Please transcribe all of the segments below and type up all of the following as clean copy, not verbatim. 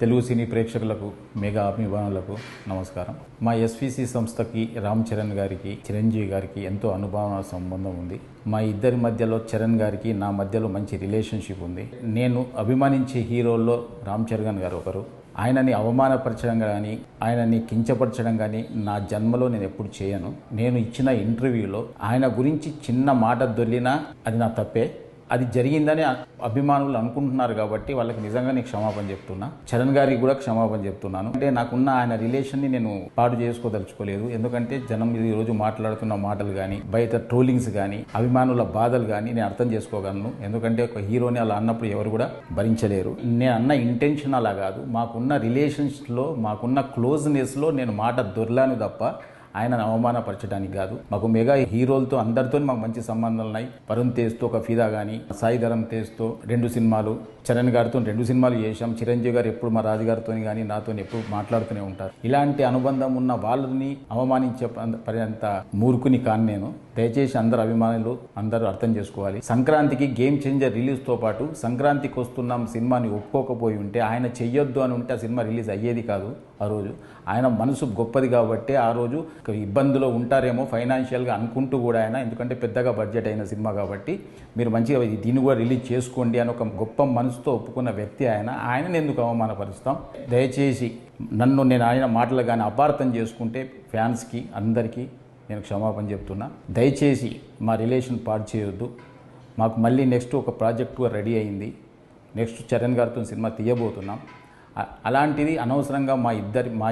తెలుగు సినీ ప్రేక్షకులకు మెగా అభిమానులకు నమస్కారం. మా ఎస్విసి సంస్థకి రామ్ చరణ్ గారికి, చిరంజీవి గారికి ఎంతో అనుభవ సంబంధం ఉంది. మా ఇద్దరి మధ్యలో చరణ్ గారికి నా మధ్యలో మంచి రిలేషన్షిప్ ఉంది. నేను అభిమానించే హీరోల్లో రామ్ చరణ్ గారు ఒకరు. ఆయనని అవమానపరచడం కానీ, ఆయనని కించపరచడం కానీ నా జన్మలో నేను ఎప్పుడు చేయను. నేను ఇచ్చిన ఇంటర్వ్యూలో ఆయన గురించి చిన్న మాట దొర్లినా అది నా తప్పే. అది జరిగిందని అభిమానులు అనుకుంటున్నారు కాబట్టి వాళ్ళకి నిజంగా నేను క్షమాపణ చెప్తున్నా. చరణ్ గారికి కూడా క్షమాపణ చెప్తున్నాను. అంటే నాకున్న ఆయన రిలేషన్ని నేను పాడు చేసుకోదలుచుకోలేదు. ఎందుకంటే జనం ఈరోజు మాట్లాడుతున్న మాటలు కానీ, బయట ట్రోలింగ్స్ కానీ, అభిమానుల బాధలు కానీ నేను అర్థం చేసుకోగలను. ఎందుకంటే ఒక హీరోని అలా అన్నప్పుడు ఎవరు కూడా భరించలేరు. నేను అన్న ఇంటెన్షన్ అలా కాదు. మాకున్న రిలేషన్స్లో, మాకున్న క్లోజ్నెస్లో నేను మాట దొర్లాను తప్ప ఆయనను అవమానపరచడానికి కాదు. మాకు మెగా హీరోలతో అందరితో మాకు మంచి సంబంధాలు ఉన్నాయి. వరుణ్ తేజ్తో ఒక ఫిదా కానీ, సాయి ధరమ్ తేజ్తో 2 సినిమాలు, చరణ్ గారితో 2 సినిమాలు చేశాం. చిరంజీవి గారు ఎప్పుడు మా రాజుగారితో కానీ నాతో ఎప్పుడు మాట్లాడుతూనే ఉంటారు. ఇలాంటి అనుబంధం ఉన్న వాళ్ళని అవమానించే పర్యంత మూర్ఖుని కాను నేను. దయచేసి అందరు అభిమానులు అందరూ అర్థం చేసుకోవాలి. సంక్రాంతికి గేమ్ చేంజర్ రిలీజ్తో పాటు సంక్రాంతికి వస్తున్నాం సినిమాని ఒప్పుకోకపోయి ఉంటే, ఆయన చెయ్యొద్దు అని ఉంటే ఆ సినిమా రిలీజ్ అయ్యేది కాదు. ఆ రోజు ఆయన మనసు గొప్పది కాబట్టి ఆ రోజు ఇబ్బందులో ఉంటారేమో ఫైనాన్షియల్గా అనుకుంటూ కూడా ఆయన, ఎందుకంటే పెద్దగా బడ్జెట్ అయిన సినిమా కాబట్టి మీరు మంచిగా దీన్ని కూడా రిలీజ్ చేసుకోండి అని ఒక గొప్ప మనసుతో ఒప్పుకున్న వ్యక్తి ఆయన. ఆయనను ఎందుకు అవమానపరుస్తాం? దయచేసి నేను ఆయన మాటలు కానీ అపార్థం చేసుకుంటే ఫ్యాన్స్కి అందరికీ నేను క్షమాపణ చెప్తున్నా. దయచేసి మా రిలేషన్ పాడు చేయొద్దు. మాకు మళ్ళీ నెక్స్ట్ ఒక ప్రాజెక్టు రెడీ అయింది. నెక్స్ట్ చరణ్ గారితో సినిమా తీయబోతున్నాం. అలాంటిది అనవసరంగా మా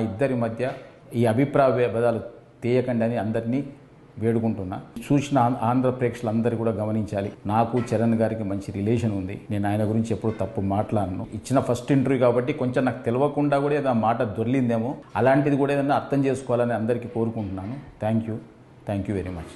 ఇద్దరి మధ్య ఈ అభిప్రాయ భేదాలు తీయకండి అని అందరినీ వేడుకుంటున్నా. చూసిన ఆంధ్ర ప్రేక్షకులందరూ కూడా గమనించాలి. నాకు చరణ్ గారికి మంచి రిలేషన్ ఉంది. నేను ఆయన గురించి ఎప్పుడు తప్పు మాట్లాడను. ఇచ్చిన ఫస్ట్ ఇంటర్వ్యూ కాబట్టి కొంచెం నాకు తెలియకుండా కూడా ఏదో మాట దొర్లిందేమో, అలాంటిది కూడా ఏదైనా అర్థం చేసుకోవాలని అందరికీ కోరుకుంటున్నాను. Thank you very much.